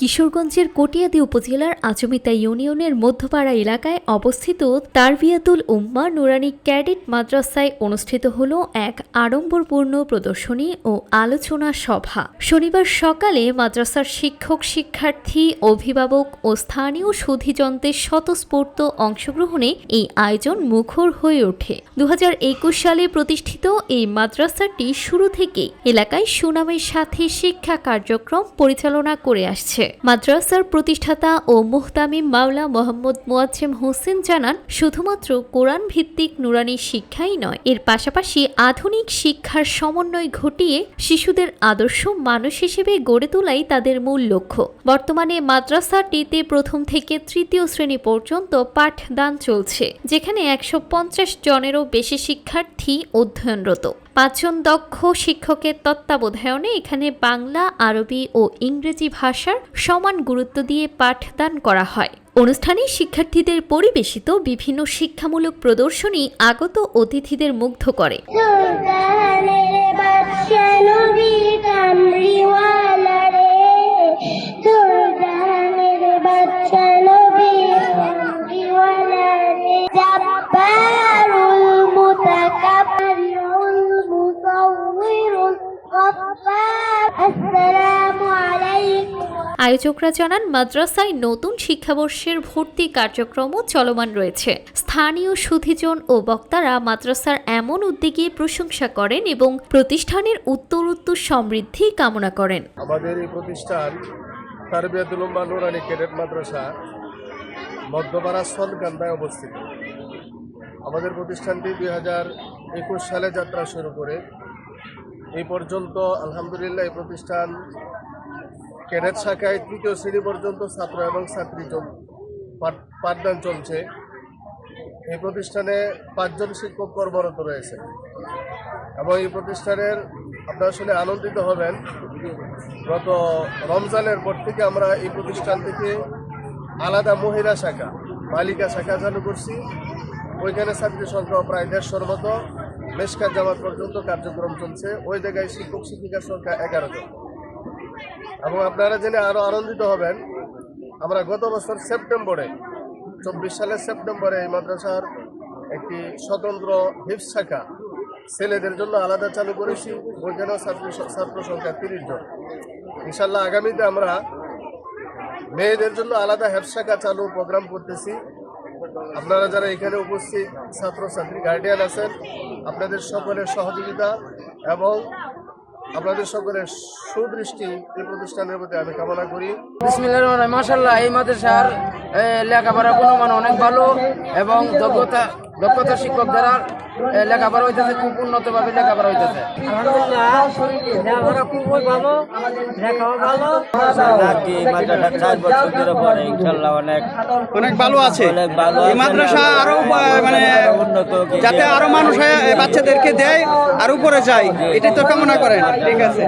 কিশোরগঞ্জের কটিয়াদী উপজেলার আচমিতা ইউনিয়নের মধ্যপাড়া এলাকায় অবস্থিত তারবিয়াতুল উম্মা নুরানী ক্যাডেট মাদ্রাসায় অনুষ্ঠিত হল এক আড়ম্বরপূর্ণ প্রদর্শনী ও আলোচনা সভা। শনিবার সকালে মাদ্রাসার শিক্ষক, শিক্ষার্থী, অভিভাবক ও স্থানীয় সুধীজনদের স্বতঃস্ফূর্ত অংশগ্রহণে এই আয়োজন মুখর হয়ে ওঠে। 2021 সালে প্রতিষ্ঠিত এই মাদ্রাসাটি শুরু থেকেই এলাকায় সুনামের সাথে শিক্ষা কার্যক্রম পরিচালনা করে আসছে। মাদ্রাসার প্রতিষ্ঠাতা ও মুহতামিম মাওলা মোহাম্মদ মুয়াজ্জেম হোসেন জানান, শুধুমাত্র কোরআন ভিত্তিক নুরানি শিক্ষাই নয়, এর পাশাপাশি আধুনিক শিক্ষার সমন্বয় ঘটিয়ে শিশুদের আদর্শ মানুষ হিসেবে গড়ে তোলাই তাদের মূল লক্ষ্য। বর্তমানে মাদ্রাসাটিতে প্রথম থেকে তৃতীয় শ্রেণী পর্যন্ত পাঠদান চলছে, যেখানে 150 জনেরও বেশি শিক্ষার্থী অধ্যয়নরত। 5 জন দক্ষ শিক্ষকের তত্ত্বাবধানে এখানে বাংলা, আরবি ও ইংরেজি ভাষার সমান গুরুত্ব দিয়ে পাঠদান করা হয়। অনুষ্ঠানে শিক্ষার্থীদের পরিবেশিত বিভিন্ন শিক্ষামূলক প্রদর্শনী আগত অতিথিদের মুগ্ধ করে। আয়োজকরা জানান, মাদ্রাসায় নতুন শিক্ষাবর্ষের ভর্তি কার্যক্রমও চলমান রয়েছে। স্থানীয় সুধীজন ও বক্তারা মাদ্রাসার এমন উদ্যোগে প্রশংসা করেন এবং প্রতিষ্ঠানের উত্তরোত্তর সমৃদ্ধি কামনা করেন। আমাদের এই প্রতিষ্ঠান তারবিয়াতুল উম্মা নুরানী ক্যাডেট মাদ্রাসা মধ্যপাড়া সনকান্দায় অবস্থিত। আমাদের প্রতিষ্ঠানটি 2021 সালে যাত্রা শুরু করে এই পর্যন্ত আলহামদুলিল্লাহ এই প্রতিষ্ঠান ক্যাডেট শাখায় তৃতীয় শ্রেণী পর্যন্ত ছাত্র এবং ছাত্রী পাঠদান চলছে। এই প্রতিষ্ঠানে 5 জন শিক্ষক কর্মরত রয়েছে এবং এই প্রতিষ্ঠানের আপনারা শুনে আনন্দিত হবেন, গত রমজানের পর থেকে আমরা এই প্রতিষ্ঠান থেকে আলাদা মহিলা শাখা, বালিকা শাখা চালু করছি। ওইখানে ছাত্রী সংখ্যা প্রায় 150-র মতো, মেশকাত জামাত পর্যন্ত কার্যক্রম চলছে। ওই জায়গায় শিক্ষক শিক্ষিকার সংখ্যা 11 জন। এবং আপনারা জেনে আরও আনন্দিত হবেন, আমরা গত বছর সেপ্টেম্বরে 24 সালের সেপ্টেম্বরে এই মাদ্রাসার একটি স্বতন্ত্র হিফজ শাখা ছেলেদের জন্য আলাদা চালু করেছি। ওইখানেও ছাত্র সংখ্যা 30 জন। ইনশাল্লাহ আগামীতে আমরা মেয়েদের জন্য আলাদা হিফজ শাখা চালু প্রোগ্রাম করতেছি। আপনারা যারা এখানে উপস্থিত ছাত্রছাত্রী, গার্ডিয়ান আছেন, আপনাদের সকলের সহযোগিতা এবং আপনাদের সকলের সুদৃষ্টি এই প্রতিষ্ঠানের প্রতি আমি কামনা করি। বিসমিল্লাহির মাশাআল্লাহ, এই মাদ্রাসার লেখাপড়ার গুণমান অনেক ভালো এবং দক্ষতা শিক্ষক দ্বারা লেখাপড়া হইতেছে, খুব উন্নতভাবে লেখাপড়া হইতেছে। অনেক ভালো আছে এই মাদ্রাসা, আরো মানে যাতে আরো মানুষ বাচ্চাদেরকে দেয় আর উপরে যায়, এটাই তো কামনা করেন। ঠিক আছে।